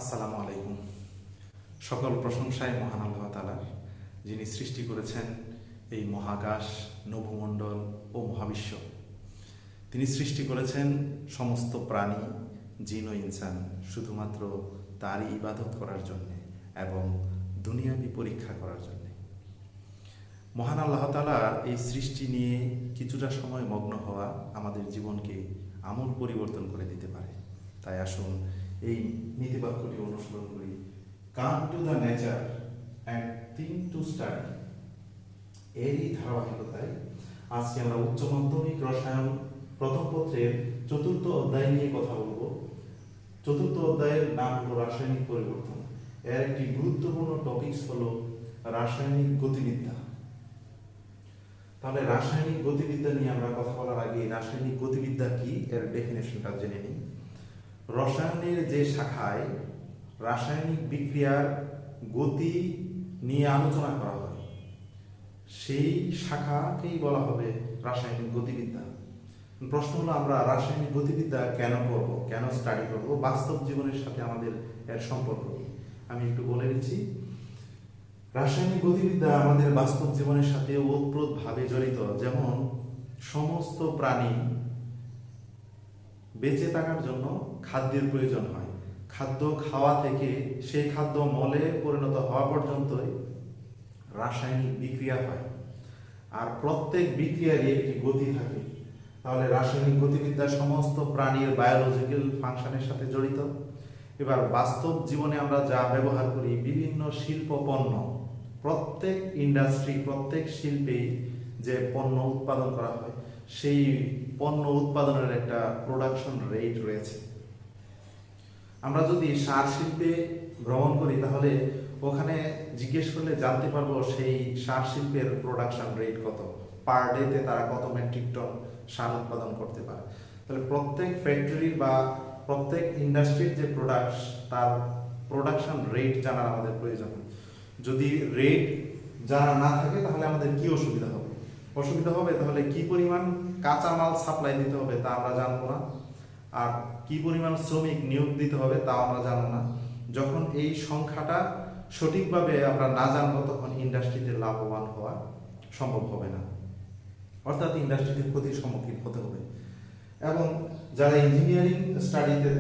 আসসালামু আলাইকুম। সকল প্রশংসায় মহান আল্লাহ তাআলার, যিনি সৃষ্টি করেছেন এই মহাকাশ, নভোমণ্ডল ও মহাবিশ্ব। তিনি সৃষ্টি করেছেন সমস্ত প্রাণী, জিন ও ইনসান শুধুমাত্র তারই ইবাদত করার জন্যে এবং দুনিয়াবি পরীক্ষা করার জন্যে। মহান আল্লাহ তাআলার এই সৃষ্টি নিয়ে কিছুটা সময় মগ্ন হওয়া আমাদের জীবনকে আমূল পরিবর্তন করে দিতে পারে। তাই আসুন এই নীতিবাক্যটি অনুসরণ করি। Come to the nature and think to study. এরই ধারাবাহিকতায় আজকে আমরা উচ্চ মাধ্যমিক রসায়ন প্রথম পত্রের ৪র্থ অধ্যায় নিয়ে কথা বলবো। ৪র্থ অধ্যায়ের নাম হলো রাসায়নিক পরিবর্তন। এর একটি গুরুত্বপূর্ণ টপিকস হলো রাসায়নিক গতিবিদ্যা। তাহলে রাসায়নিক গতিবিদ্যা নিয়ে আমরা কথা বলার আগে রাসায়নিক গতিবিদ্যা কি, এর ডেফিনেশনটা জেনে নিই। রসায়নের যে শাখায় রাসায়নিক বিক্রিয়ার গতি নিয়ে আলোচনা করা হয় সেই শাখাকেই বলা হবে রাসায়নিক গতিবিদ্যা। প্রশ্ন হলো, আমরা রাসায়নিক গতিবিদ্যা কেন পড়ব, কেন স্টাডি করব, বাস্তব জীবনের সাথে আমাদের এর সম্পর্ক কি? আমি একটু বলে দিচ্ছি। রাসায়নিক গতিবিদ্যা আমাদের বাস্তব জীবনের সাথে ওতপ্রোতভাবে জড়িত। যেমন সমস্ত প্রাণী বেঁচে থাকার জন্য খাদ্যের প্রয়োজন হয়। খাদ্য খাওয়া থেকে সেই খাদ্য মলে পরিণত হওয়া পর্যন্তই রাসায়নিক বিক্রিয়া হয়, আর প্রত্যেক বিক্রিয়ারই একটি গতি থাকে। তাহলে রাসায়নিক গতিবিদ্যা সমস্ত প্রাণীর বায়োলজিক্যাল ফাংশনের সাথে জড়িত। এবার বাস্তব জীবনে আমরা যা ব্যবহার করি, বিভিন্ন শিল্প পণ্য, প্রত্যেক ইন্ডাস্ট্রি, প্রত্যেক শিল্পেই যে পণ্য উৎপাদন করা হয় সেই পণ্য উৎপাদনের একটা প্রোডাকশন রেট রয়েছে। আমরা যদি সার শিল্পে ভ্রমণ করি তাহলে ওখানে জিজ্ঞেস করলে জানতে পারবো সেই সার শিল্পের প্রোডাকশন রেট কত, পার ডেতে তারা কত মেট্রিক টন সার উৎপাদন করতে পারে। তাহলে প্রত্যেক ফ্যাক্টরির বা প্রত্যেক ইন্ডাস্ট্রির যে প্রোডাক্ট, তার প্রোডাকশন রেট জানার আমাদের প্রয়োজন। যদি রেট জানা না থাকে তাহলে আমাদের কি অসুবিধা হবে? তাহলে কি পরিমাণ কাঁচামাল সাপ্লাই দিতে হবে তা আমরা জানবো না, আর কি পরিমাণ শ্রমিক নিয়োগ দিতে হবে তা আমরা জানবো না। যখন এই সংখ্যাটা সঠিকভাবে আমরা না জানবো তখন ইন্ডাস্ট্রিতে লাভবান হওয়া সম্ভব হবে না, অর্থাৎ ইন্ডাস্ট্রিতে ক্ষতির সম্মুখীন হতে হবে। এবং যারা ইঞ্জিনিয়ারিং স্টাডিতে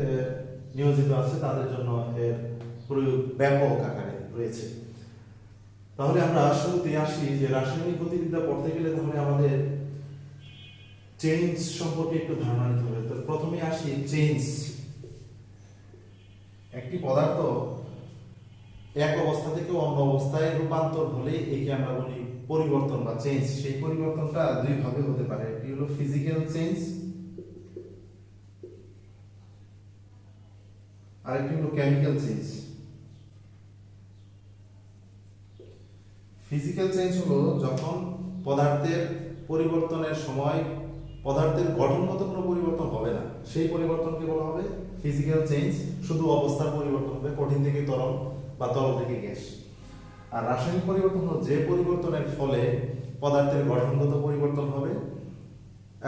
নিয়োজিত আছে তাদের জন্য এর প্রয়োগ ব্যাপক আকারে রয়েছে। তাহলে আমরা শুরুতে আসি যে রাসায়নিক গতিবিদ্যা পড়তে গেলে তাহলে আমাদের চেঞ্জ সম্পর্কে একটু ধারণা নিতে হবে। তো প্রথমে আসি চেঞ্জ। একটি পদার্থ এক অবস্থা থেকে অন্য অবস্থায় রূপান্তর হলে একে আমরা বলি পরিবর্তন বা চেঞ্জ। সেই পরিবর্তনটা দুই ভাবে হতে পারে। একটি হলো ফিজিক্যাল চেঞ্জ, আর একটি হলো কেমিক্যাল চেঞ্জ। ফিজিক্যাল চেঞ্জ হলো যখন পদার্থের পরিবর্তনের সময় পদার্থের গঠনগত কোনো পরিবর্তন হবে না, সেই পরিবর্তনকে বলা হবে ফিজিক্যাল চেঞ্জ। শুধু অবস্থার পরিবর্তন হবে, কঠিন থেকে তরল বা তরল থেকে গ্যাস। আর রাসায়নিক পরিবর্তন হলো যে পরিবর্তনের ফলে পদার্থের গঠনগত পরিবর্তন হবে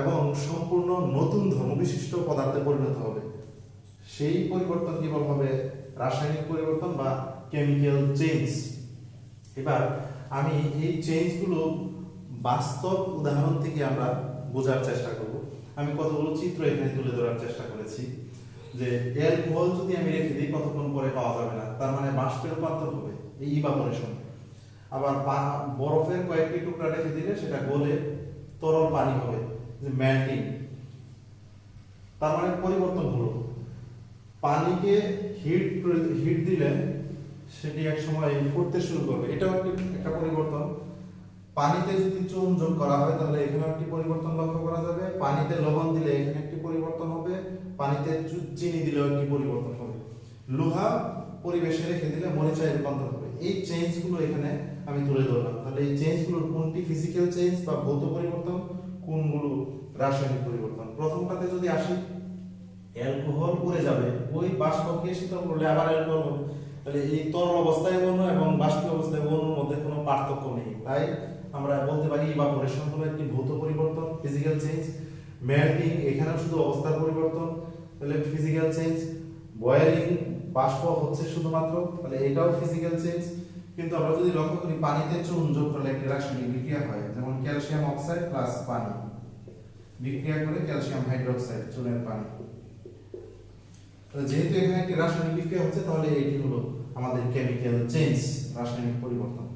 এবং সম্পূর্ণ নতুন ধর্মবিশিষ্ট পদার্থে পরিণত হবে, সেই পরিবর্তনকে বলা হবে রাসায়নিক পরিবর্তন বা কেমিক্যাল চেঞ্জ। এবার আমি এই চেঞ্জগুলো বাস্তব উদাহরণ থেকে আমরা বোঝার চেষ্টা করব। আমি কতগুলো চিত্র এখানে তুলে ধরার চেষ্টা করেছি। যে অ্যালকোহল যদি আমি রেখে দিই কতক্ষণ পরে পাওয়া যাবে না, তার মানে বাষ্পে রূপান্তর হবে, এই ইভাপোরেশন। আবার বরফের কয়েকটি টুকরা রেখে দিলে সেটা গলে তরল পানি হবে, যে মেল্টিং, তার মানে পরিবর্তন হলো। পানিকে হিট দিলে সেটি এক সময় ফুটতে শুরু করবে, এটাও একটা পরিবর্তন। পানিতে যদি চুন যোগ করা হয় তাহলে এখানে একটি পরিবর্তন লক্ষ্য করা যাবে। পানিতে লবণ দিলে এখানে একটি পরিবর্তন হবে, পানিতে চিনি দিলেও একটি পরিবর্তন হবে। লোহা পরিবেশে রেখে দিলে মরিচায় রূপান্তর হবে। এই চেঞ্জগুলো এখানে আমি তুলে ধরলাম। তাহলে এই চেঞ্জগুলোর কোনটি ফিজিক্যাল চেঞ্জ বা ভৌত পরিবর্তন, কোনগুলো রাসায়নিক পরিবর্তন? প্রথমটাতে যদি আসি, অ্যালকোহল পড়ে যাবে, ওই বাষ্পকে শীতল করলে আবার অ্যালকোহল হবে। তাহলে এই তরল অবস্থায় অনু এবং বাষ্পীয় অবস্থায় অনুর মধ্যে কোনো পার্থক্য নেই, তাই আমরা বলতে পারি ইভাপোরেশন হলো একটি ভৌত পরিবর্তন, ফিজিক্যাল চেঞ্জ। মেল্টিং, এখানেও শুধু অবস্থার পরিবর্তন, তাহলে ফিজিক্যাল চেঞ্জ। বয়েলিং বাষ্প হচ্ছে শুধুমাত্র, তাহলে এটাও ফিজিক্যাল চেঞ্জ। কিন্তু আমরা যদি লক্ষ্য করি পানিতে চুন যোগ করলে একটি রাসায়নিক বিক্রিয়া হয়, যেমন ক্যালসিয়াম অক্সাইড প্লাস পানি বিক্রিয়া করে ক্যালসিয়াম হাইড্রোক্সাইড, চুনের পানি। যেহেতু এখানে একটি রাসায়নিক বিক্রিয়া হচ্ছে, তাহলে এটি হলো আমাদের কেমিক্যাল চেঞ্জ, রাসায়নিক পরিবর্তন।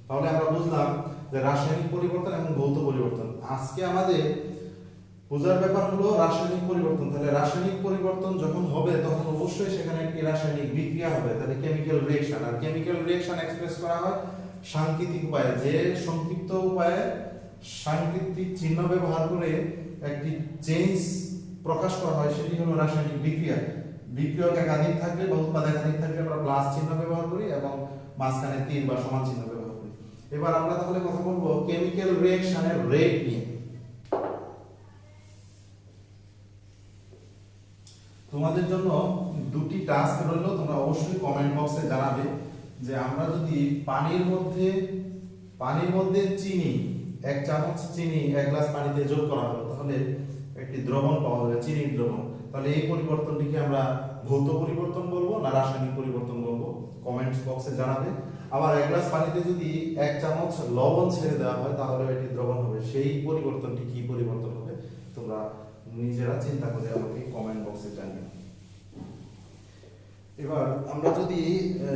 তাহলে আমরা বুঝলাম যে রাসায়নিক পরিবর্তন এবং ভৌত পরিবর্তন। আজকে আমাদের বোঝার ব্যাপার হলো রাসায়নিক পরিবর্তন। তাহলে রাসায়নিক পরিবর্তন যখন হবে তখন অবশ্যই সেখানে একটি রাসায়নিক বিক্রিয়া হবে, তাহলে কেমিক্যাল রিঅ্যাকশন। আর কেমিক্যাল রিঅ্যাকশন এক্সপ্রেস করা হয় সাংকেতিক উপায়ে, যে সংক্ষিপ্ত উপায়ে সাংকেতিক চিহ্ন ব্যবহার করে একটি চেঞ্জ প্রকাশ করা হয়, সেটি হলো রাসায়নিক বিক্রিয়া। বিক্রিয়ক একাধিক থাকলে বা উৎপাদ একাধিক থাকলে আমরা প্লাস চিহ্ন ব্যবহার করি এবং মাঝখানে তীর বা সমান চিহ্ন ব্যবহার করি। এবার আমরা তাহলে কথা বলবো কেমিক্যাল রিঅ্যাকশনের রেট নিয়ে। তোমাদের জন্য দুটি টাস্ক রইল, তোমরা অবশ্যই কমেন্ট বক্সে জানাবে যে আমরা যদি পানির মধ্যে চিনি, 1 চামচ চিনি 1 গ্লাস পানিতে যোগ করা হলো, তাহলে একটি দ্রবণ পাওয়া যাবে, চিনির দ্রবণ। তাহলে এই পরিবর্তনটিকে আমরা ভৌত পরিবর্তন বলবো না রাসায়নিক পরিবর্তন বলবো, কমেন্টস বক্সে জানাবে। আবার 1 গ্লাস পানিতে যদি 1 চামচ লবণ ছেড়ে দেওয়া হয়, তাহলে এটি দ্রবণ হবে। সেই পরিবর্তনটি কি পরিবর্তন হবে তোমরা নিজেরা চিন্তা করে আমাকে কমেন্ট বক্সে জানিও। এবার আমরা যদি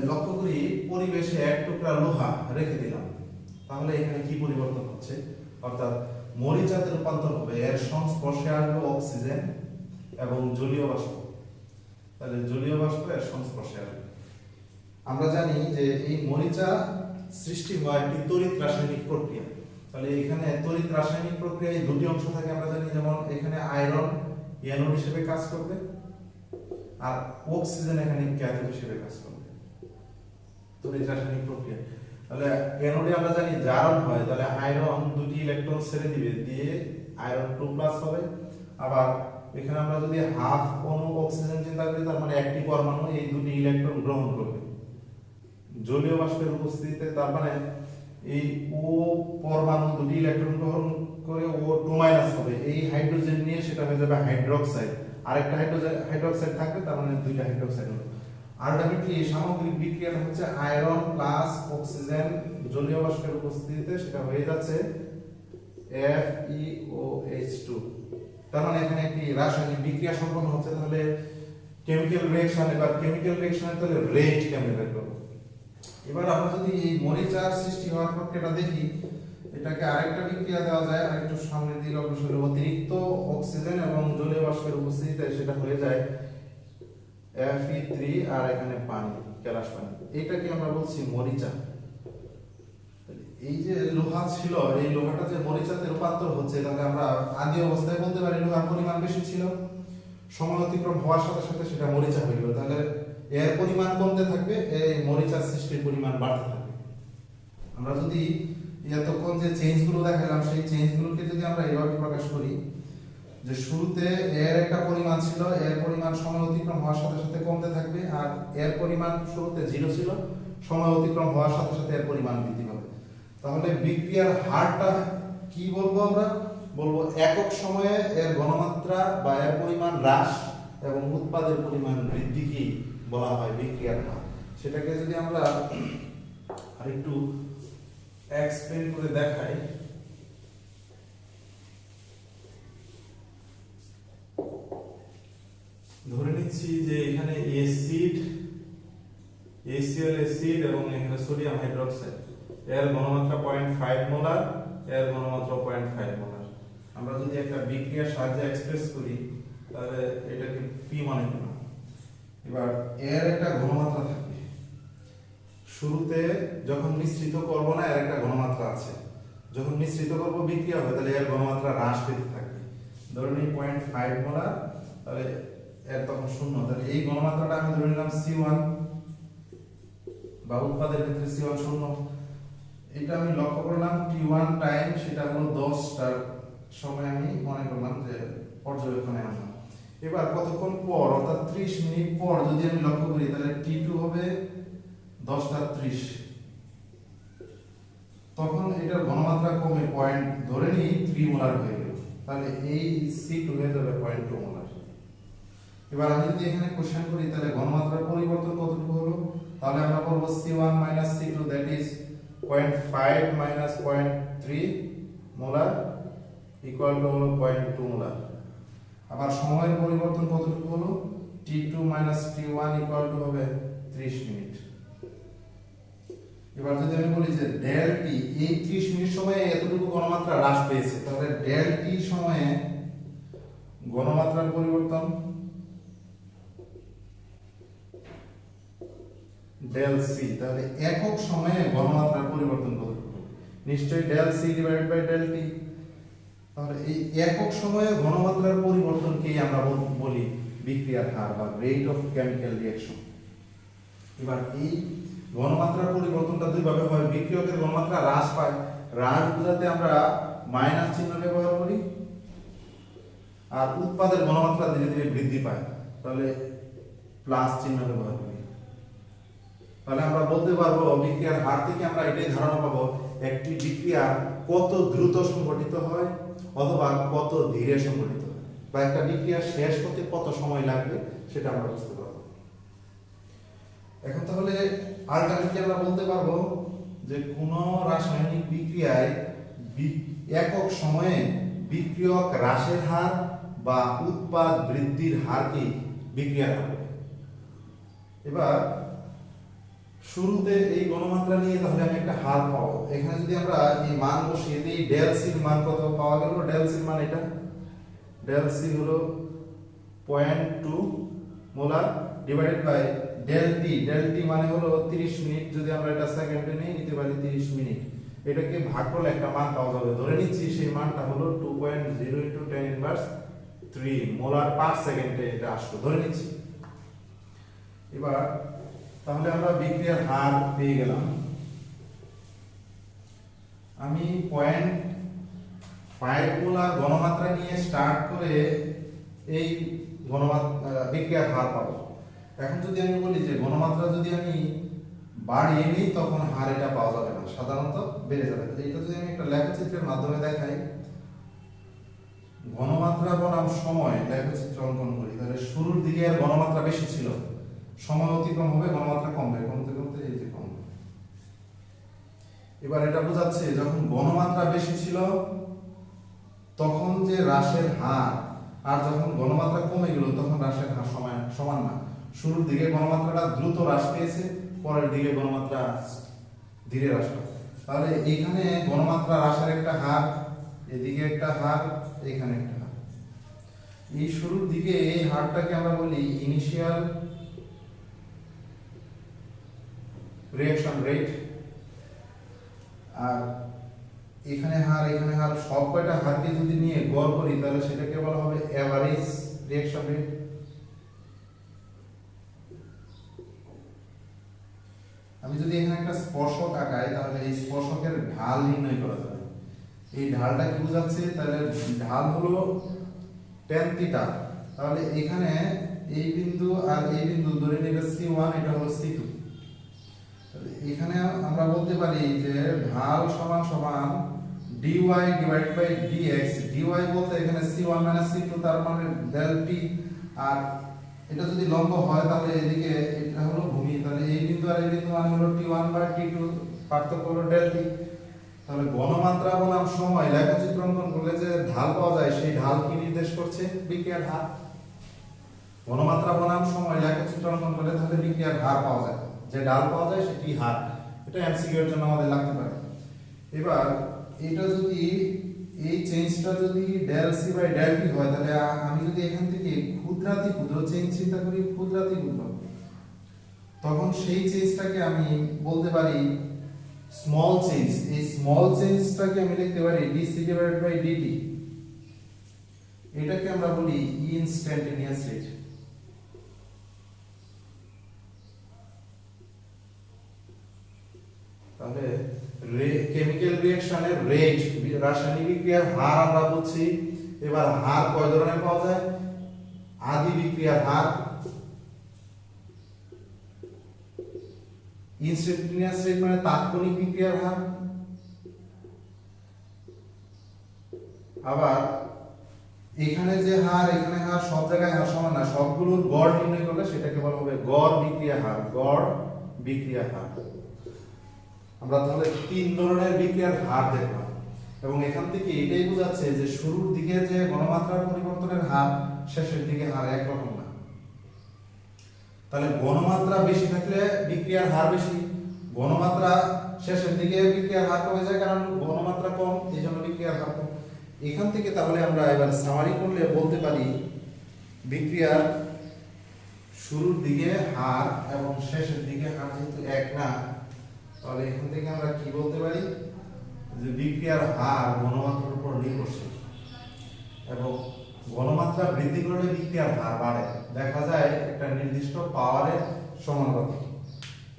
লক্ষ্য করি পরিবেশে 1 টুকরা লোহা রেখে দিলাম, তাহলে এখানে কি পরিবর্তন হচ্ছে, অর্থাৎ মরিচাতে রূপান্তর হবে, এর সংস্পর্শে আসবে অক্সিজেন এবং জলীয় বাষ্প। তাহলে জলীয় বাষ্প এর সংস্পর্শে আসবে। আমরা জানি যে এই মরিচা সৃষ্টি হয় একটি তড়িৎ রাসায়নিক প্রক্রিয়া। তাহলে এখানে তড়িৎ রাসায়নিক প্রক্রিয়ায় দুটি অংশ থাকে আমরা জানি, যেমন এখানে আয়রন অ্যানোড হিসেবে কাজ করবে আর অক্সিজেন এখানে ক্যাথোড হিসেবে কাজ করবে, তড়িৎ রাসায়নিক প্রক্রিয়া। তাহলে অ্যানোডে আমরা জানি জারণ হয়, তাহলে আয়রন দুটি ইলেকট্রন ছেড়ে দিবে, দিয়ে আয়রন 2+ হবে। আবার এখানে আমরা যদি হাফ অণু অক্সিজেন চিন্তা করি, তার মানে একটি পরমাণু এই দুটি ইলেকট্রন গ্রহণ করবে জলীয় বাষ্পের উপস্থিতিতে, তার মানে এই ও পরমাণু দুটি ইলেকট্রন গ্রহণ করে O2- হবে, এই হাইড্রোজেন নিয়ে সেটা হয়ে যাবে হাইড্রোক্সাইড, আরেকটা হাইড্রোক্সাইড থাকবে, তার মানে দুইটা হাইড্রোক্সাইড হলো। আলটিমেটলি সামগ্রিক বিক্রিয়াটা হচ্ছে আয়রন প্লাস অক্সিজেন জলীয় বাষ্পের উপস্থিতিতে সেটা হয়ে যাচ্ছে FeOH2। তার মানে এখানে একটি রাসায়নিক বিক্রিয়া সম্পন্ন হচ্ছে। তাহলে কেমিক্যাল রিঅ্যাকশন, এবার কেমিক্যাল রিঅ্যাকশনের তাহলে রেট কেমন বের করব। এবার আমরা যদি এই মরিচার সৃষ্টি হওয়ার প্রক্রিয়াটা দেখি, এটাকে আরেকটা বিক্রিয়া দেওয়া যায়, আরেকটু সামনের দিকে অগ্রসর হলে অতিরিক্ত অক্সিজেন এবং জলীয় বাষ্পের উপস্থিতিতে সেটা হয়ে যায় Fe3 আর এখানে পানি, কেলাস পানি। এটাকে আমরা বলছি মরিচা। এই যে লোহা ছিল, এই লোহাটা যে মরিচাতে রূপান্তর হচ্ছে, তাহলে আমরা আদি অবস্থায় বলতে পারি লোহার পরিমাণ বেশি ছিল, সময় অতিক্রম হওয়ার সাথে সাথে সেটা মরিচা হয়ে গেল। তাহলে এর পরিমাণ কমতে থাকবে, এই মরিচার সৃষ্টির পরিমাণ বাড়তে থাকবে। আমরা যদি এতক্ষণ যে চেঞ্জগুলো দেখালাম, সেই চেঞ্জগুলোকে যদি আমরা এভাবে প্রকাশ করি যে শুরুতে এর একটা পরিমাণ ছিল, এর পরিমাণ সময় অতিক্রম হওয়ার সাথে সাথে কমতে থাকবে, আর এর পরিমাণ শুরুতে 0 ছিল, সময় অতিক্রম হওয়ার সাথে সাথে এর পরিমাণ বৃদ্ধি পাবে। তাহলে বিক্রিয়ার হারটা কি বলবো, আমরা বলবো একক সময়ে এর ঘনমাত্রা বা এর পরিমাণ হ্রাস এবং উৎপাদের পরিমাণ বৃদ্ধিকেই বলা হয় বিক্রিয়ার হার। সেটাকে যদি আমরা আরেকটু এক্সপ্লেন করে দেখাই, ধরে নিচ্ছি যে এখানে অ্যাসিড HCl অ্যাসিড এবং এখানে সোডিয়াম হাইড্রোক্সাইড, এর ঘনমাত্রা 0.5 মোলার, এর ঘনমাত্রা 0.5 মোলার। আমরা যদি একটা বিক্রিয়ার সাহায্যে এক্সপ্রেস করি, তাহলে এটাকে P মনে করলাম। এবার এর একটা ঘনমাত্রা থাকবে, শুরুতে যখন মিশ্রিত করব না এর একটা ঘনমাত্রা আছে, যখন মিশ্রিত করব বিক্রিয়া হবে তাহলে এর ঘনমাত্রা হ্রাস পেতে থাকবে। ধরুন এই 0.5 মোলার, তাহলে এর তখন 0, তাহলে এই ঘনমাত্রাটা আমি ধরে নিলাম C1 বা উৎপাদের ক্ষেত্রে C1 0। এটা আমি লক্ষ্য করলাম T1 টাইম, সেটা হলো 10টার সময় আমি মনে করলাম যে পর্যবেক্ষণে আনলাম। এবার কতক্ষণ পর, অর্থাৎ 30 মিনিট পর যদি আমি লক্ষ্য করি, তাহলে T2 হবে 10:30, তখন এটার ঘনমাত্রা কমে পয়েন্ট ধরে নিই 3 মোলার হয়ে গেল। তাহলে এই C2 হয়ে যাবে 0.2 মোলার। এবার আমি যদি এখানে কোশ্চেন করি তাহলে ঘনমাত্রার পরিবর্তন কতটুকু হলো, তাহলে আমরা করব C1 - C2 that is 0.5 - 0.3 molar equal to হলো 0.2 মোলার। আবার সময়ের পরিবর্তন কতটুকু হলো, T2 - T1 ইকুয়াল টু হবে 30 মিনিট। এবার যদি আমি বলি যে ডেল টি এই 30 মিনিট সময়ে এতটুকু ঘনমাত্রা হ্রাস পেয়েছে, তাহলে ডেল টি সময়ে ঘনমাত্রার পরিবর্তন ডেল সি, তাহলে একক সময়ে ঘনমাত্রার পরিবর্তন কতটুকু, নিশ্চয়ই del c divided by del t. তাহলে এই একক সময়ে ঘনমাত্রার পরিবর্তনকেই আমরা বলি বিক্রিয়ার হার বা রেট অফ কেমিক্যাল রিঅ্যাকশন। এবার এই ঘনমাত্রার পরিবর্তনটা দুই ভাবে হয়, বিক্রিয়কের ঘনমাত্রা হ্রাস পায়, হ্রাস বোঝাতে আমরা মাইনাস চিহ্ন ব্যবহার করি, আর উৎপাদের ঘনমাত্রা ধীরে ধীরে বৃদ্ধি পায়, তাহলে প্লাস চিহ্ন ব্যবহার করি। তাহলে আমরা বলতে পারবো বিক্রিয়ার হার থেকে আমরা এটাই ধারণা পাবো একটি বিক্রিয়া কত দ্রুত সংঘটিত হয় অথবা কত ধীরে সংঘটিত হয়, বা একটা বিক্রিয়া শেষ হতে কত সময় লাগবে সেটা আমরা বুঝতে পারবো। এখন তাহলে আলটিমেটলি আমরা বলতে পারবো যে কোন রাসায়নিক বিক্রিয়ায় একক সময়ে বিক্রিয়ক হ্রাসের হার বা উৎপাদ বৃদ্ধির হারকে বিক্রিয়ার হার বলে। এবার শুরুতে এই ঘনমাত্রা নিয়ে তাহলে আমি একটা হার পাবো, এখানে যদি আমরা এই মান বসিয়ে দিই, ডেল সির মান কত পাওয়া গেল, ডেল সির মান এটা, ডেল সি হলো 0.2 molar divided by del t মানে হলো 30 মিনিট, যদি আমরা এটা সেকেন্ডে নিয়ে নিতে পারি 30 মিনিট, এটাকে ভাগ করলে একটা মান পাওয়া যাবে, ধরে নিচ্ছি সেই মানটা হলো 2.0 * 10⁻³ মোলার পার সেকেন্ডে এটা আসলো, ধরে নিচ্ছি। এবার তাহলে আমরা বিক্রিয়ার হার পেয়ে গেলাম। আমি 0.5 মোলার ঘনমাত্রা নিয়ে স্টার্ট করে এই বিক্রিয়ার হার পাবো। এখন যদি আমি বলি যে ঘনমাত্রা যদি আমি বাড়িয়ে নিই তখন হার এটা পাওয়া যাবে না, সাধারণত বেড়ে যাবে। এটা যদি আমি একটা লেখচিত্রের মাধ্যমে দেখাই, ঘনমাত্রা বনাম সময় লেখচিত্র অঙ্কন করি, তাহলে শুরুর দিকে আর ঘনমাত্রা বেশি ছিল, সময় অতিক্রম হবে, ঘনমাত্রা কমবে, কমতে কমতে এই যে কমবে। এবার এটা বোঝাচ্ছে যখন ঘনমাত্রা বেশি ছিল তখন যে হ্রাসের হার, আর যখন ঘনমাত্রা কমে গেল তখন হ্রাসের হার সমান না। শুরুর দিকে ঘনমাত্রাটা দ্রুত হ্রাস পেয়েছে, পরের দিকে ঘনমাত্রা ধীরে হ্রাস পাচ্ছে। তাহলে এখানে ঘনমাত্রা হ্রাসের একটা হার, এদিকে একটা হার, এখানে একটা হার। এই শুরুর দিকে এই হারটাকে আমরা বলি ইনিশিয়াল রিঅ্যাকশন রেট, আর এখানে হার সব কয়টা হারকে যদি নিয়ে গড় করি তাহলে সেটাকে বলা হবে এভারেজ রিঅ্যাকশন রেট। আমি যদি এখানে একটা স্পর্শক আঁকাই তাহলে এই স্পর্শকের ঢাল নির্ণয় করা যাবে। এই ঢালটা কি বোঝাচ্ছে, তাহলে ঢাল হলো tan θ, তাহলে এখানে এই বিন্দু আর এই বিন্দু ধরে নিলে C1, এটা হলো C2, এখানে আমরা বলতে পারি যে ঢাল সমান সমান dy divided by dx। dy বলতে এখানে C1 - C2 তার মানে ডেল টি, আর এটা যদি লম্ব হয় তাহলে এদিকে এটা হলো ভূমি, তাহলে এই বিন্দু আর এই বিন্দু মানে হলো T1 বাই T2, পার্থক্য হলো ডেল টি। তাহলে ঘনমাত্রা বনাম সময় লেখচিত্র অঙ্কন করলে যে ঢাল পাওয়া যায় সেই ঢাল কি নির্দেশ করছে, বিক্রিয়ার হার। ঘনমাত্রা বনাম সময় লেখচিত্র অঙ্কন করলে তাহলে বিক্রিয়ার হার পাওয়া যায়, যে ঢাল পাওয়া যায় সেটি হার। এটা এমসিকিউ এর জন্য আমাদের লাগতে পারে। এবার এটা যদি এই চেঞ্জটা যদি del c by del t হয়, তাহলে আমি যদি এখান থেকে ক্ষুদ্রাতি ক্ষুদ্র চেঞ্জ চিন্তা করি, ক্ষুদ্রাতি ক্ষুদ্র, তখন সেই চেঞ্জটাকে আমি বলতে পারি স্মল চেঞ্জ। এই স্মল চেঞ্জটাকে আমি লিখতে পারি dc ডিভাইডেড বাই dt, এটাকে আমরা বলি ইনস্ট্যান্টেনিয়াস রেট। তাহলে কেমিক্যাল রিঅ্যাকশনের রেট, রাসায়নিক বিক্রিয়ার হার আমরা বলছি। এবার হার কয় ধরনের পাওয়া যায়, আদি বিক্রিয়ার হার, ইনস্ট্যান্টেনিয়াস রেট মানে তাৎক্ষণিক বিক্রিয়ার হার, আবার এখানে যে হার এখানে হার সব জায়গায় হার সমান না, সবগুলোর গড় নির্ণয় করলে সেটাকে বলা হবে গড় বিক্রিয়া হার। গড় বিক্রিয়া হার। আমরা তাহলে তিন ধরনের বিক্রিয়ার হার দেখলাম এবং এখান থেকে এটাই বোঝাচ্ছে যে শুরুর দিকে যে ঘনমাত্রার পরিবর্তনের হার শেষের দিকে হার একরকম না। তাহলে ঘনমাত্রা বেশি থাকলে বিক্রিয়ার হার বেশি, ঘনমাত্রা শেষের দিকে বিক্রিয়ার হার কমে যায় কারণ ঘনমাত্রা কম, এই জন্য বিক্রিয়ার হার কম। এখান থেকে তাহলে আমরা এবার সামারি করলে বলতে পারি বিক্রিয়ার শুরুর দিকে হার এবং শেষের দিকে হার যেহেতু এক না, তাহলে এখান থেকে আমরা কি বলতে পারি যে বিক্রিয়ার হার ঘনমাত্রার উপর নির্ভরশীল এবং ঘনমাত্রা বৃদ্ধি করলে বিক্রিয়ার হার বাড়ে। দেখা যায় একটা নির্দিষ্ট পাওয়ারের সমানুপাতিক,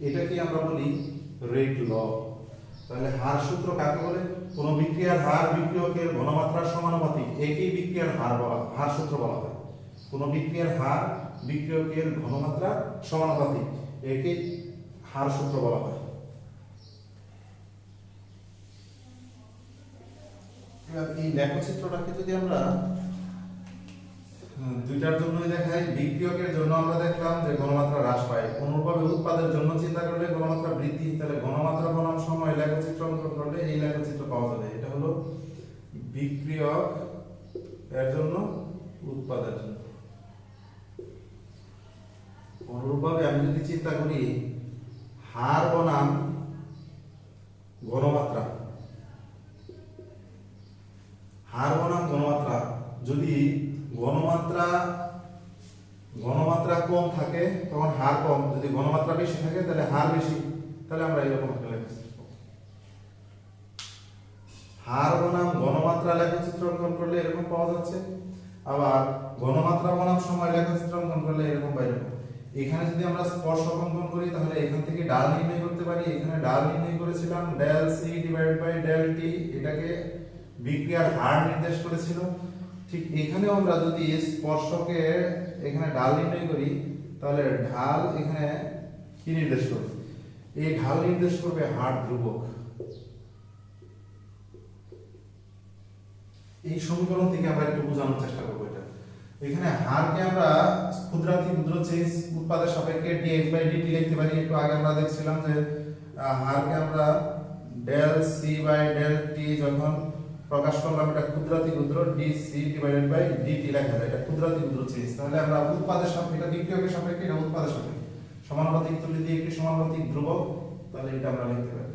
এটাকে আমরা বলি রেট ল। তাহলে হার সূত্র কাকে বলে? কোন বিক্রিয়ার হার বিক্রিয়কের ঘনমাত্রার সমানুপাতিক, একেই বিক্রিয়ার হার সূত্র বলা হয়। কোন বিক্রিয়ার হার বিক্রিয়কের ঘনমাত্রার সমানুপাতিক, একেই হার সূত্র বলা হয়। এবার এই লেখচিত্রটাকে যদি আমরা দুইটার জন্যই দেখাই, বিক্রিয়কের জন্য আমরা দেখলাম যে ঘনমাত্রা হ্রাস পায়, অনুরূপভাবে উৎপাদের জন্য চিন্তা করলে ঘনমাত্রা বৃদ্ধি। তাহলে ঘনমাত্রা বনাম সময় লেখচিত্র অঙ্কন করলে এই লেখচিত্র পাওয়া যাবে। এটা হলো বিক্রিয়ক এর জন্য, উৎপাদের জন্য। অনুরূপভাবে আমি যদি চিন্তা করি হার বনাম ঘনমাত্রা, হার বনাম ঘনমাত্রা, যদি ঘনমাত্রা কম থাকে তখন হার কম, যদি ঘনমাত্রা বেশি থাকে তাহলে হার বেশি। তাহলে আমরা এরকম একটা লেখচিত্র, হার বনাম ঘনমাত্রা লেখচিত্র অঙ্কন করলে এরকম পাওয়া যাচ্ছে, আবার ঘনমাত্রা বনাম সময় লেখচিত্র অঙ্কন করলে এরকম বা এরকম। এখানে যদি আমরা স্পর্শক অঙ্কন করি তাহলে এখান থেকে ডাল নির্ণয় করতে পারি। এখানে ডাল নির্ণয় করেছিলাম del c divided by del t, এটাকে বিক্রিয়ার হার নির্দেশ করেছিল। ঠিক এখানেও আমরা যদি স্পর্শকে এখানে ঢাল নির্ণয় করি তাহলে ঢাল এখানে কি নির্দেশ করবে? এই ঢাল নির্দেশ করবে হার ধ্রুবক। এই সমীকরণ থেকে আমরা একটু বোঝানোর চেষ্টা করবো এটা। এখানে হারকে আমরা ক্ষুদ্রাতি ক্ষুদ্র চেঞ্জ উৎপাদের সাপেক্ষে dx বাই dt লিখতে পারি। একটু আগে আমরা দেখছিলাম যে হারকে আমরা del c by del t যখন প্রকাশ করলাম এটা ক্ষুদ্রাতি ক্ষুদ্র dc ডিভাইডেড বাই dt লেখা যায়, এটা ক্ষুদ্রাতি ক্ষুদ্র চেঞ্জ। তাহলে আমরা উৎপাদের সাপেক্ষে, এটা বিক্রিয়কের সাপেক্ষে, এটা উৎপাদের সাপেক্ষে, সমানুপাতিক তুলে দিয়ে একটি সমানুপাতিক ধ্রুবক, তাহলে এটা আমরা লিখতে পারি।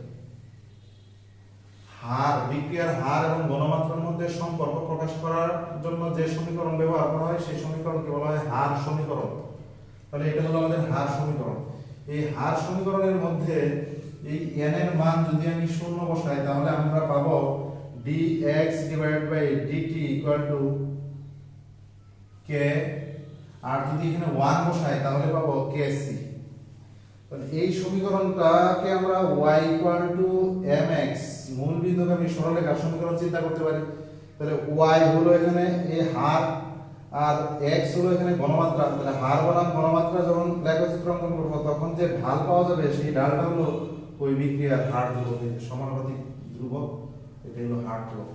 হার, বিক্রিয়ার হার এবং ঘনমাত্রার মধ্যে সম্পর্ক প্রকাশ করার জন্য যে সমীকরণ ব্যবহার করা হয় সেই সমীকরণকে বলা হয় হার সমীকরণ। তাহলে এটা হলো আমাদের হার সমীকরণ। এই হার সমীকরণের মধ্যে এই n এর মান যদি আমি শূন্য বসাই তাহলে আমরা পাবো dx divided by dt equal to k, আর যদি এখানে 1 বসাই তাহলে পাবো kc। তাহলে এই সমীকরণটাকে আমরা y equal to mx মূল বিন্দুগামী সরলরেখার সমীকরণ চিন্তা করতে পারি। তাহলে y হলো এখানে এই হার আর x হলো এখানে ঘনমাত্রা। তাহলে হার বনাম ঘনমাত্রা যখন লেখচিত্র অঙ্কন করব তখন যে ঢাল পাওয়া যাবে সেই ঢালটা হলো ওই বিক্রিয়ার হার ধ্রুবক, সমানুপাতিক ধ্রুবক, এটা হলো হার ধ্রুবক।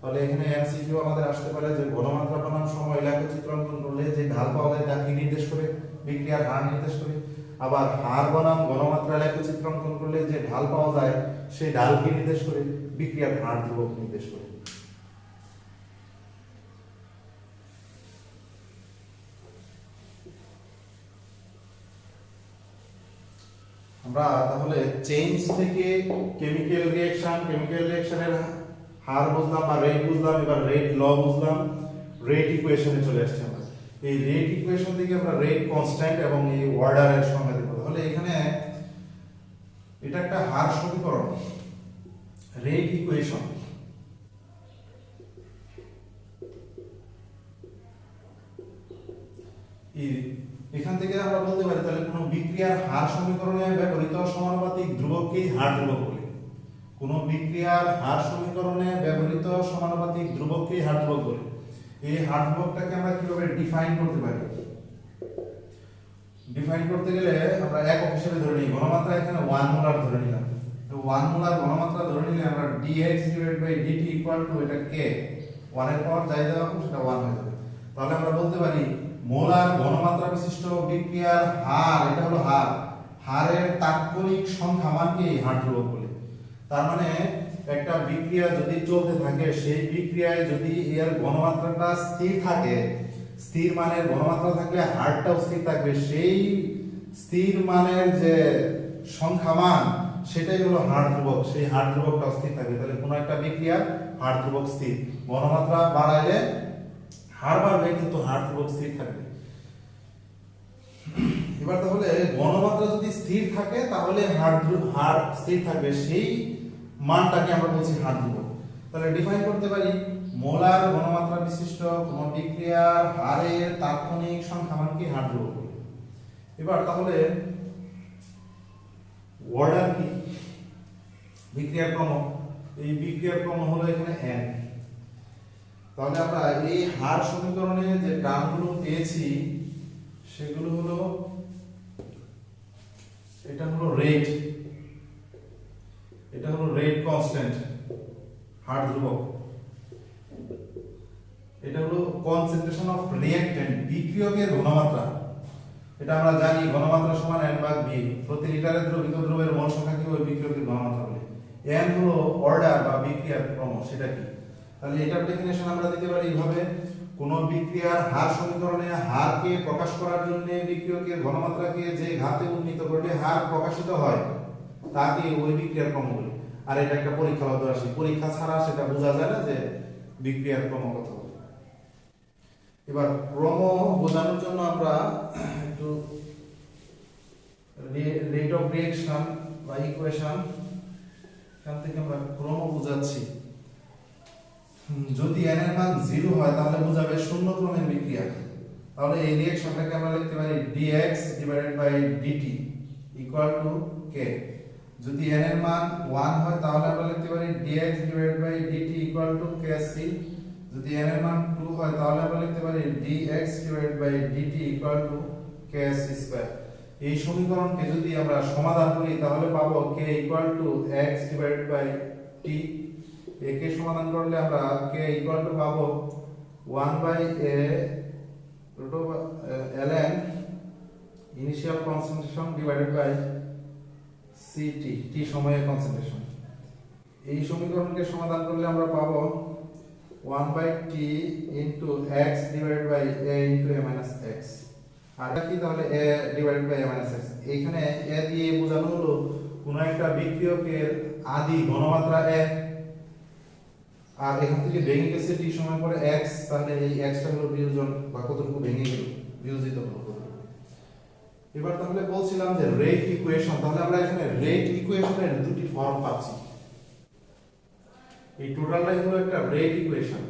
তাহলে এখানে এমসিকিউ আমাদের আসতে পারে যে ঘনমাত্রা বনাম সময় লেখচিত্র অঙ্কন করলে যে ঢাল পাওয়া যায় তা কি নির্দেশ করে? বিক্রিয়ার হার নির্দেশ করে। আবার হার বনাম ঘনমাত্রা লেখচিত্র অঙ্কন করলে যে ঢাল পাওয়া যায় সেই ঢাল কি নির্দেশ করে? বিক্রিয়ার হার ধ্রুবক নির্দেশ করে। আমরা তাহলে চেঞ্জ থেকে কেমিক্যাল রিঅ্যাকশনের হার বুঝলাম বা রেট বুঝলাম, এবার রেট ল বুঝলাম, রেট ইকুয়েশনে চলে আসছে আমরা। এই রেট ইকুয়েশন থেকে আমরা রেট কনস্ট্যান্ট এবং এই অর্ডারের সংজ্ঞা দেব। তাহলে এখানে এটা একটা হার সমীকরণ, রেট ইকুয়েশন। এখান থেকে আমরা বলতে পারি তাহলে কোন বিক্রিয়ার হার সমীকরণে ব্যবহৃত সমানুপাতিক ধ্রুবককেই হার ধ্রুবক বলে। কোন বিক্রিয়ার হার সমীকরণে ব্যবহৃত সমানুপাতিক ধ্রুবককেই হার ধ্রুবক বলে। এই হার ধ্রুবকটাকে আমরা কিভাবে ডিফাইন করতে পারি? ডিফাইন করতে গেলে আমরা একক হিসেবে ধরে নিই ঘনমাত্রা, এখানে 1 মোলার ধরে নিলাম। তো 1 মোলার ঘনমাত্রা ধরে নিলে আমরা dx dt এটা k, 1 এর পাওয়ার যাই দেওয়া হোক সেটা 1 হয়ে যাবে। তাহলে আমরা বলতে পারি মোলার ঘনমাত্রা বিশিষ্ট বিক্রিয়ার হার, এটা হলো হার, হারের তাৎক্ষণিক সংখ্যা মানকে হার ধ্রুবক বলে। তার মানে একটা বিক্রিয়া যদি চলতে থাকে, সেই বিক্রিয়ায় যদি এর ঘনমাত্রাটা স্থির থাকে, স্থির মানের ঘনমাত্রা থাকলে হারটাও স্থির থাকবে, সেই স্থির মানের যে সংখ্যা মান সেটাই হলো হার ধ্রুবক, সেই হার ধ্রুবকটা স্থির থাকবে। তাহলে কোনো একটা বিক্রিয়ার হার ধ্রুবক স্থির, ঘনমাত্রা বাড়াইলে হার বাড়বে কিন্তু হার ধ্রুবক স্থির থাকবে। এবার তাহলে ঘনমাত্রা যদি স্থির থাকে তাহলে হার স্থির থাকবে, সেই মানটাকে আমরা বলছি হার ধ্রুবক। তাহলে ডিফাইন করতে পারি মোলার ঘনমাত্রা বিশিষ্ট কোন বিক্রিয়ার হারের তাৎক্ষণিক সংখ্যা মানকে হার ধ্রুবক বলে। এবার তাহলে অর্ডার কি, বিক্রিয়ার ক্রম, এই বিক্রিয়ার ক্রম হলো এখানে n। তাহলে আমরা এই হার সমীকরণে যে টার্মগুলো পেয়েছি সেগুলো হলো, এটা হলো রেট, এটা হলো রেট কনস্ট্যান্ট হার ধ্রুবক, এটা হলো কনসেন্ট্রেশন অফ রিঅ্যাক্ট্যান্ট বিক্রিয়কের ঘনমাত্রা, এটা আমরা জানি ঘনমাত্রা সমান n ভাগ v, প্রতি লিটারে দ্রবীভূত দ্রব্যের মোল সংখ্যাকে ওই বিক্রিয়কের ঘনমাত্রা বলে। n হলো অর্ডার বা বিক্রিয়ার ক্রম, সেটা কি? তাহলে এটার ডেফিনিশন আমরা দিতে পারি এইভাবে, কোন বিক্রিয়ার হার সমীকরণে হারকে প্রকাশ করার জন্য বিক্রিয়কের ঘনমাত্রাকে যে ঘাতে উন্নীত করলে হার প্রকাশিত হয় তাকে ওই বিক্রিয়ার ক্রম বলে। আর এটা একটা পরীক্ষাবদ্ধ রাশি, পরীক্ষা ছাড়া সেটা বোঝা যায় না যে বিক্রিয়ার ক্রম কত। এবার ক্রম বোঝানোর জন্য আমরা একটু রেট অফ রিঅ্যাকশন বা ইকুয়েশন এখান থেকে আমরা ক্রম বোঝাচ্ছি। যদি n এর মান 0 হয় তাহলে বোঝাবে শূন্য ক্রমের বিক্রিয়া। তাহলে এই রিঅ্যাকশনটাকে আমরা লিখতে পারি dx dt k। যদি n এর মান 1 হয় তাহলে আমরা লিখতে পারি dx dt kc। যদি n এর মান 2 হয় তাহলে আমরা লিখতে পারি dx dt ks²। এই সমীকরণকে যদি আমরা সমাধান করি তাহলে পাবো k x t। একে সমাধান করলে আমরা k পাবো 1/a ln initial concentration divided by ct, t সময়ের কনসেন্ট্রেশন। এই সমীকরণকে সমাধান করলে আমরা পাবো 1/t x divided by a into a minus x। আর কি তাহলে a divided by a minus x, এইখানে a দিয়ে বোঝানো হলো কোন একটা বিক্রিয়কের আদি ঘনমাত্রা a, আর এখান থেকে ভেঙে গেছে t সময় পরে x, তাহলে এই x টা হলো বিয়োজন বা কতটুকু ভেঙে গেল, বিয়োজিত হলো। এবার তাহলে বলছিলাম যে রেট ইকুয়েশন, তাহলে আমরা এখানে রেট ইকুয়েশনের দুটি ফর্ম পাচ্ছি। এই টোটালটাই হলো একটা রেট ইকুয়েশন।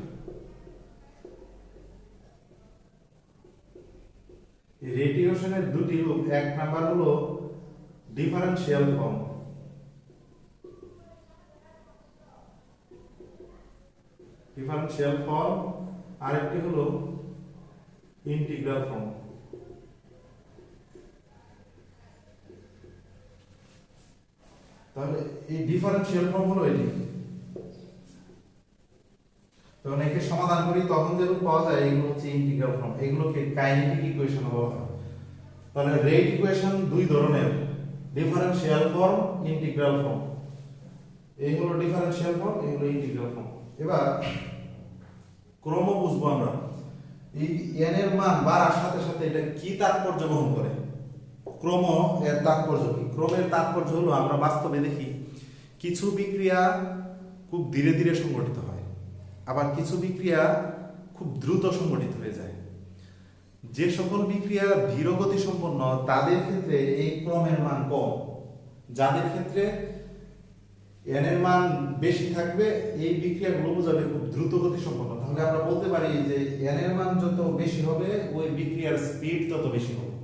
এই রেট ইকুয়েশনের দুটি রূপ, এক নাম্বার হলো ডিফারেনশিয়াল ফর্ম, ডিফারেনশিয়াল ফর্ম, আরেকটি হলো ইন্টিগ্রাল ফর্ম। তাহলে এই ডিফারেনশিয়াল ফর্ম হলো এটি। যখন একে সমাধান করি তখন যে রূপ পাওয়া যায় এগুলো হচ্ছে ইন্টিগ্রাল ফর্ম, এগুলোকে কাইনেটিক ইকুয়েশন বলা হয়। তাহলে রেট ইকুয়েশন দুই ধরনের, ডিফারেনশিয়াল ফর্ম, ইন্টিগ্রাল ফর্ম। এই হলো ডিফারেনশিয়াল ফর্ম, এই হলো ইন্টিগ্রাল ফর্ম। এবার ক্রম বুঝবো আমরা, এই n এর মান বাড়ার সাথে সাথে এটা কি তাৎপর্য বহন করে, ক্রম এর তাৎপর্য কি? ক্রমের তাৎপর্য হলো আমরা বাস্তবে দেখি কিছু বিক্রিয়া খুব ধীরে ধীরে সংঘটিত হয়, আবার কিছু বিক্রিয়া খুব দ্রুত সংঘটিত হয়ে যায়। যে সকল বিক্রিয়া ধীরগতি সম্পন্ন তাদের ক্ষেত্রে এই ক্রমের মান কম, যাদের ক্ষেত্রে n এর মান বেশি থাকবে এই বিক্রিয়াগুলো বোঝাবে খুব দ্রুত গতি সম্পন্ন। তাহলে আমরা বলতে পারি যে n এর মান যত বেশি হবে ওই বিক্রিয়ার স্পিড তত বেশি হবে,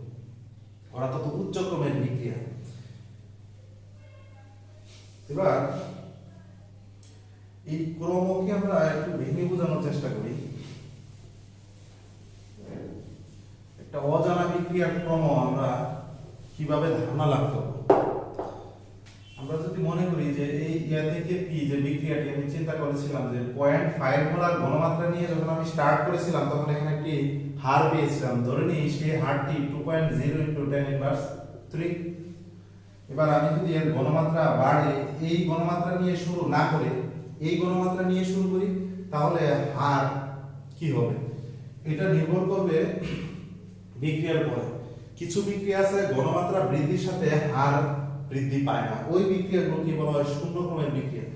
ওরা তত উচ্চ ক্রমের বিক্রিয়া। এবার এই ক্রমকে আমরা একটু ভেঙে বোঝানোর চেষ্টা করি। একটা অজানা বিক্রিয়ার ক্রম আমরা কিভাবে ধারণা লাভ করব? আমরা যদি মনে করি যে এই ইয়া থেকে পি যে বিক্রিয়াটি আমি চিন্তা করেছিলাম যে 0.5 মোলার ঘনমাত্রা নিয়ে যখন আমি স্টার্ট করেছিলাম তখন এখানে একটি হার পেয়েছিলাম, ধরে নিই সেই হারটি 2.0 ইনটু 10 ইনভার্স 3। এবার আমি যদি এর ঘনমাত্রা বাড়ে এই ঘনমাত্রা নিয়ে শুরু না করে এই ঘনমাত্রা নিয়ে শুরু করি তাহলে হার কি হবে? এটা নির্ভর করবে বিক্রিয়ার উপরে। কিছু বিক্রিয়া আছে ঘনমাত্রা বৃদ্ধির সাথে হার বৃদ্ধি পায় না, ওই বিক্রিয়াগুলো কি বলা হয় শূন্য ক্রমের বিক্রিয়া।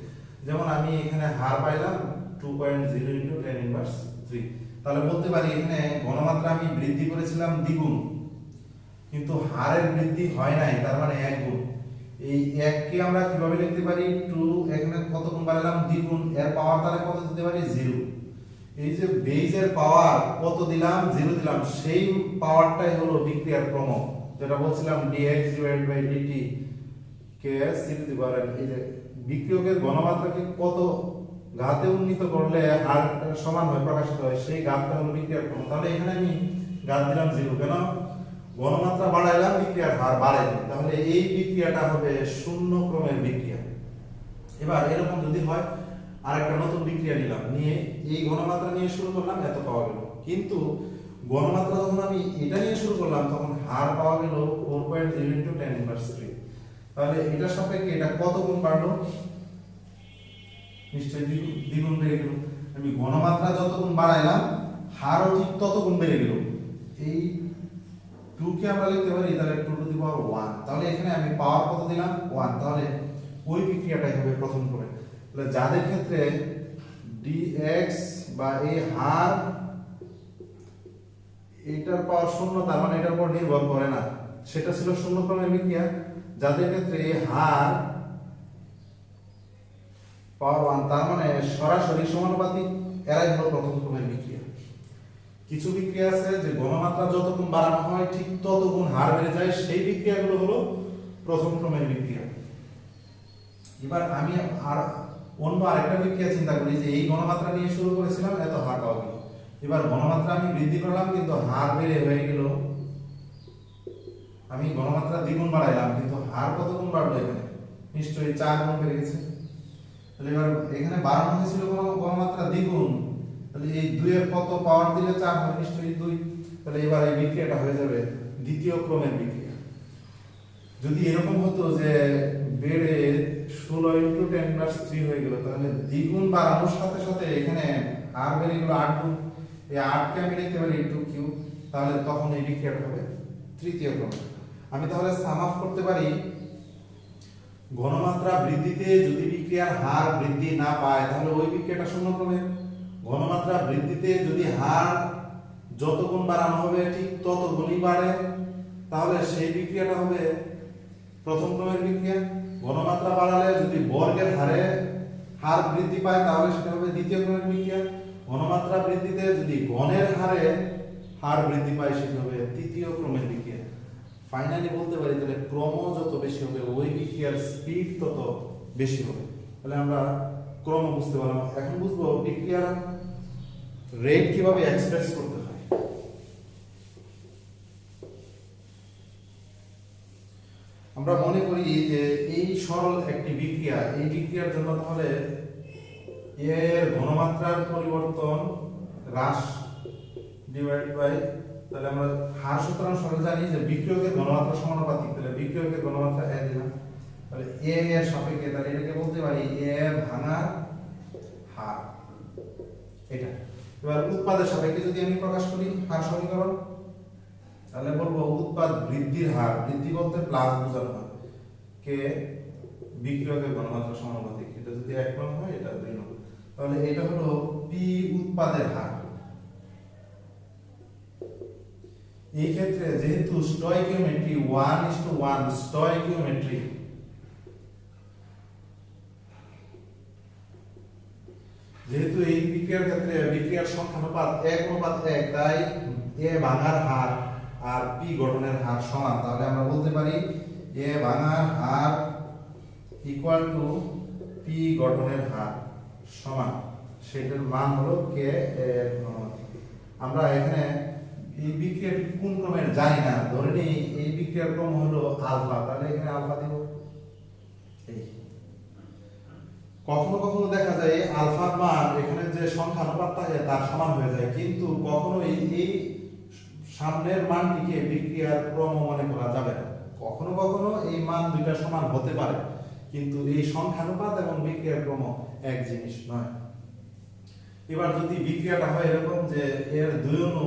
যেমন আমি এখানে হার পাইলাম 2.0 ইনটু 10 ইনভার্স 3, তাহলে বলতে পারি এখানে ঘনমাত্রা আমি বৃদ্ধি করেছিলাম দ্বিগুণ কিন্তু হারের বৃদ্ধি হয় নাই, তার মানে 1 গুণ। এই 1 কে আমরা কিভাবে লিখতে পারি? 2 এখানে কত গুণ বাড়ালাম? দ্বিগুণ, এর পাওয়ার তাহলে কত দিতে পারি? 0। এই যে বেজের পাওয়ার কত দিলাম? 0 দিলাম, সেই পাওয়ারটাই হলো বিক্রিয়ার ক্রম, যেটা বলছিলাম dx dt K c to the power n। এই যে বিক্রিয়কের ঘনমাত্রাকে কত ঘাতে উন্নীত করলে হার সমান হয়, প্রকাশিত হয়, সেই ঘাতটা হলো বিক্রিয়ার ক্রম। তাহলে এখানে আমি ঘাত দিলাম 0, কেন? ঘনমাত্রা বাড়াইলাম বিক্রিয়ার হার বাড়েনি, তাহলে এই বিক্রিয়াটা হবে শূন্য ক্রমের বিক্রিয়া। এবার এরকম যদি হয় আরেকটা নতুন বিক্রিয়া নিলাম, নিয়ে এই ঘনমাত্রা নিয়ে শুরু করলাম, এত পাওয়া গেল, কিন্তু ঘনমাত্রা যখন আমি এটা নিয়ে শুরু করলাম তখন হার পাওয়া গেল 4.0 ইনটু 10 ইনভার্স 3। তাহলে এটা সাপেক্ষে এটা কত গুণ বাড়লো? নিশ্চয়ই দ্বিগুণ বেড়ে গেল। আমি ঘনমাত্রা যত গুণ বাড়াইলাম হারও ঠিক তত গুণ বেড়ে গেল। এই 2 কে আমরা লিখতে পারি তাহলে 2 টু দি পাওয়ার 1, তাহলে এখানে আমি পাওয়ার কত দিলাম? 1, তাহলে ওই বিক্রিয়াটাই হবে প্রথম ক্রমে। তাহলে যাদের ক্ষেত্রে dx বা এই হার এটার পাওয়ার শূন্য, তার মানে এটার উপর নির্ভর করে না, সেটা ছিল শূন্য ক্রমের বিক্রিয়া। যাদের ক্ষেত্রে এই হার পাওয়ার 1, তার মানে সরাসরি সমানুপাতিক, এরাই হলো প্রথম ক্রমের বিক্রিয়া। কিছু বিক্রিয়া আছে যে ঘনমাত্রা যত গুণ বাড়ানো হয় ঠিক তত গুণ হার বেড়ে যায়, সেই বিক্রিয়াগুলো হলো প্রথম ক্রমের বিক্রিয়া। এবার আমি আর অন্য আরেকটা বিক্রিয়া চিন্তা করি যে এই ঘনমাত্রা নিয়ে শুরু করেছিলাম, এত হার পাওয়া গেল। এবার ঘনমাত্রা আমি বৃদ্ধি করলাম কিন্তু হার বেড়ে হয়ে গেল, আমি ঘনমাত্রা দ্বিগুণ বাড়াইলাম কিন্তু হার কত গুণ বাড়লো? এখানে নিশ্চয়ই 4 গুণ বেড়ে গেছে। তাহলে এবার এখানে বাড়ানো হয়েছিল ঘনমাত্রা দ্বিগুণ, তাহলে এই 2 এর কত পাওয়ার দিলে 4 হয়? নিশ্চয়ই 2। তাহলে এবার এই বিক্রিয়াটা হয়ে যাবে দ্বিতীয় ক্রমের বিক্রিয়া। যদি এরকম হতো যে বেড়ে 16 ইনটু 10 ইনভার্স 3 হয়ে গেল, তাহলে দ্বিগুণ বাড়ানোর সাথে সাথে এখানে আর বেড়ে গেল 8 গুণ, এই 8 কে আমি লিখতে পারি 2q, তাহলে তখন এই বিক্রিয়াটা হবে তৃতীয় ক্রমে। আমি তাহলে সাম আপ করতে পারি, ঘনমাত্রা বৃদ্ধিতে যদি বিক্রিয়ার হার বৃদ্ধি না পায় তাহলে ওই বিক্রিয়াটা শূন্য ক্রমের। ঘনমাত্রা বৃদ্ধিতে যদি হার যত গুণ বাড়ানো হবে ঠিক তত গুণই বাড়ে, তাহলে সেই বিক্রিয়াটা হবে প্রথম ক্রমের বিক্রিয়া। ঘনমাত্রা বাড়ালে যদি বর্গের হারে হার বৃদ্ধি পায় তাহলে সেটা হবে দ্বিতীয় ক্রমের বিক্রিয়া। ঘনমাত্রা বৃদ্ধিতে যদি গণের হারে হার বৃদ্ধি পায় সেটা হবে তৃতীয় ক্রমের বিক্রিয়া। ফাইনালি বলতে পারি তাহলে ক্রম যত বেশি হবে ওই বিক্রিয়ার স্পিড তত বেশি হবে। তাহলে আমরা ক্রম বুঝতে পারলাম। এখন বুঝবো বিক্রিয়ার রেট কিভাবে এক্সপ্রেস করতে হয়। আমরা মনে করি যে এই সরল একটি বিক্রিয়া, এই বিক্রিয়ার জন্য তাহলে এর ঘনমাত্রার পরিবর্তন হ্রাস ডিভাইড বাই, তাহলে আমরা হার সূত্রাংশ সরল জানি যে বিক্রিয়কের ঘনমাত্রা সমানুপাতিক, তাহলে বিক্রিয়কের ঘনমাত্রা a দিলাম, তাহলে a এর সাপেক্ষে তাহলে এটাকে বলতে পারি a ভাঙার হার এটা। এবার উৎপাদের সাপেক্ষে যদি আমি প্রকাশ করি হার সমীকরণ, তাহলে বলবো উৎপাদ বৃদ্ধির হার, বৃদ্ধি বলতে প্লাস বোঝানো হয়, কে বিক্রিয়কের ঘনমাত্রা সমানুপাতিক, এটা যদি 1 নং হয় এটা 2 নং, তাহলে এটা হলো পি উৎপাদের হার। এই ক্ষেত্রে যেহেতু স্টয়কিওমেট্রি 1:1 স্টয়কিওমেট্রি, যেহেতু এই বিক্রিয়ার ক্ষেত্রে বিক্রিয়ার সংখ্যানুপাত 1:1, তাই এ ভাঙার হার আর পি গঠনের হার সমান, তাহলে আমরা বলতে পারি এ ভাঙার হার ইকুয়াল টু পি গঠনের হার সমান, সেটার মান হলো কে এর ঘনমাত্রা। আমরা এখানে এই বিক্রিয়াটি কোন ক্রমের জানি না, ধরে নিই এই বিক্রিয়ার ক্রম হলো আলফা, তাহলে এখানে আলফা দিব। এই কখনো কখনো দেখা যায় আলফার মান এখানে যে সংখ্যা অনুপাত থাকে তার সমান হয়ে যায়, কিন্তু কখনো এই সামনের মানটিকে বিক্রিয়ার ক্রম মনে করা যাবে না। কখনো কখনো এই মান দুইটা সমান হতে পারে, কিন্তু এই সংখ্যানুপাত এবং বিক্রিয়ার ক্রম এক জিনিস নয়। এবার যদি বিক্রিয়াটা হয় এরকম যে এর দুই অণু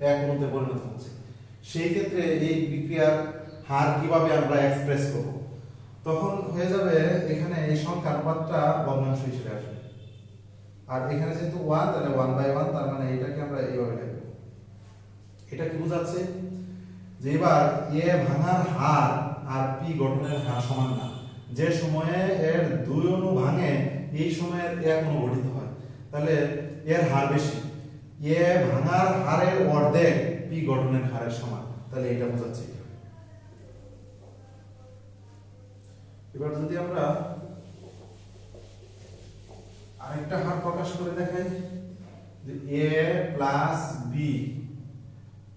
এক অণুতে পরিণত হচ্ছে, সেই ক্ষেত্রে এই বিক্রিয়ার হার কিভাবে আমরা এক্সপ্রেস করব? তখন হয়ে যাবে এখানে এই সংখ্যানুপাতটা ভগ্নাংশ হিসেবে আসবে, আর এখানে যেহেতু 1 তাহলে 1/1, তার মানে এটাকে আমরা এইভাবে লিখব। এটা কি বোঝাচ্ছে যে এবার এ ভাঙার হার আর পি গঠনের হার সমান না। যে সময়ে এর দুই অণু ভাঙে এই সময়ের এক অণু গঠিত হয়, তাহলে এর হার বেশি। এ ভাঙার হারের অর্ধেক পি গঠনের হারের সমান, তাহলে এটা বোঝাচ্ছে। এবার যদি আমরা আরেকটা হার প্রকাশ করে দেখাই যে a প্লাস b,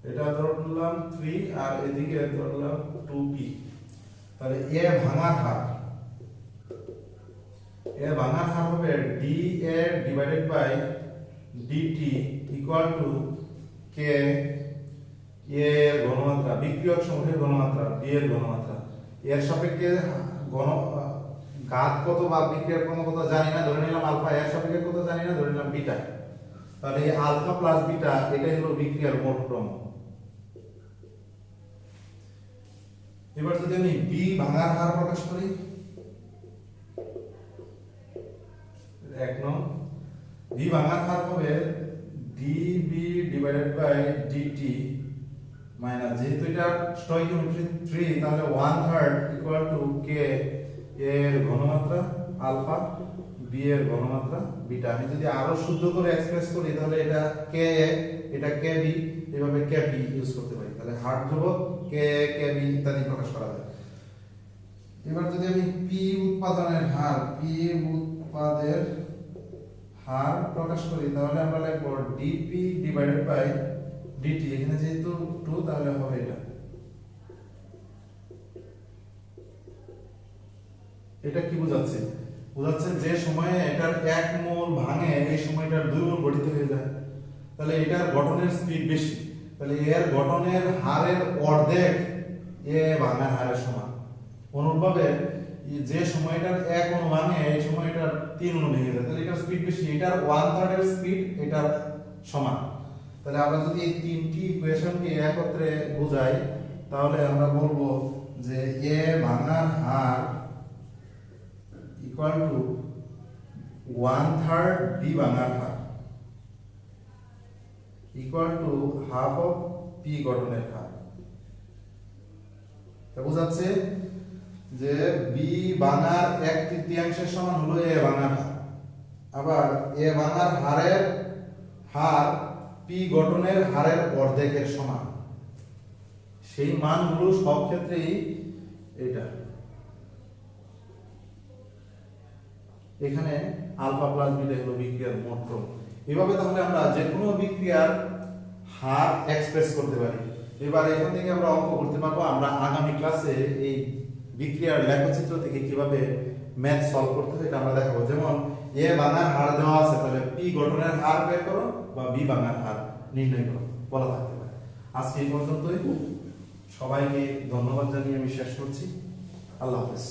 এটা ধরলাম 3 আর এদিকে ধরলাম 2p, তাহলে a ভাঙার হার হবে dA divided by dt equal to k a এর ঘনমাত্রা, বিক্রিয়ক সমূহের ঘনমাত্রা, b এর ঘনমাত্রা। এর সাপেক্ষে ঘাত কত বা বিক্রিয়ার ক্রম কত জানি না, ধরে নিলাম আলফা। এর সাপেক্ষে কত জানি না, ধরে নিলাম বিটা। তাহলে এই আলফা প্লাস বিটা এটাই হলো বিক্রিয়ার মোট ক্রম। এবার যদি আমি বি ভাঙার হার প্রকাশ করি, এক নং বি ভাঙার হার হবে dB divided by dt minus, যেহেতু এটা স্টয়কিওমেট্রি 3 তাহলে 1/3 ইকুয়াল টু k এর ঘনমাত্রা আলফা, b এর ঘনমাত্রা বিটা। আমি যদি আরো শুদ্ধ করে এক্সপ্রেস করি তাহলে এটা k a, এটা k b, এভাবে k b ইউজ করতে পারি। তাহলে হার ধ্রুবক k a k b ইত্যাদি প্রকাশ করা যায়। এবার যদি আমি p উৎপাদনের হার প্রকাশ করি তাহলে আমরা লিখব dp ডিভাইডেড বাই dt, এখানে যেহেতু 2 তাহলে হবে এটা। এটা কি বোঝাচ্ছে? বোঝাচ্ছে যে সময়ে এটার 1 মোল ভাঙে এই সময়টার 2 মোল গঠিত হয়ে যায়, তাহলে এটার গঠনের স্পিড বেশি, তাহলে এর গঠনের হারের অর্ধেক এ ভাঙার হারের সমান। অনুরূপভাবে যে সময়টার 1 অণু ভাঙে এই সময়টার 3 অণু ভেঙে যায়, তাহলে এটার স্পিড বেশি, এটার 1/3 এর স্পিড এটার সমান। তাহলে আমরা যদি এই তিনটি ইকুয়েশনকে একত্রে বোঝাই তাহলে আমরা বলবো যে এ ভাঙার হার ইকুয়াল টু 1/3 বি ভাঙার হার equal to half of P গঠনের হার। তা বোঝাচ্ছে যে বি ভাঙার 1/3 সমান হলো এ ভাঙার হার, আবার এ ভাঙার হারের হার পি গঠনের হারের অর্ধেকের সমান। সেই মানগুলো সব ক্ষেত্রেই এটা এখানে আলফা প্লাস বিটা হলো বিক্রিয়ার মোট ক্রম। এভাবে তাহলে আমরা যে কোনো বিক্রিয়ার হার এক্সপ্রেস করতে পারি। এবার এখান থেকে আমরা অঙ্ক করতে পারবো। আমরা আগামী ক্লাসে এই বিক্রিয়ার লেখচিত্র থেকে কিভাবে ম্যাথ সলভ করতে হয় এটা আমরা দেখাবো। যেমন এ ভাঙার হার দেওয়া আছে, তাহলে পি গঠনের হার বের করো বা বি ভাঙার হার নির্ণয় করো বলা থাকতে পারে। আজকে এই পর্যন্তই। সবাইকে ধন্যবাদ জানিয়ে আমি শেষ করছি। আল্লাহ হাফেজ।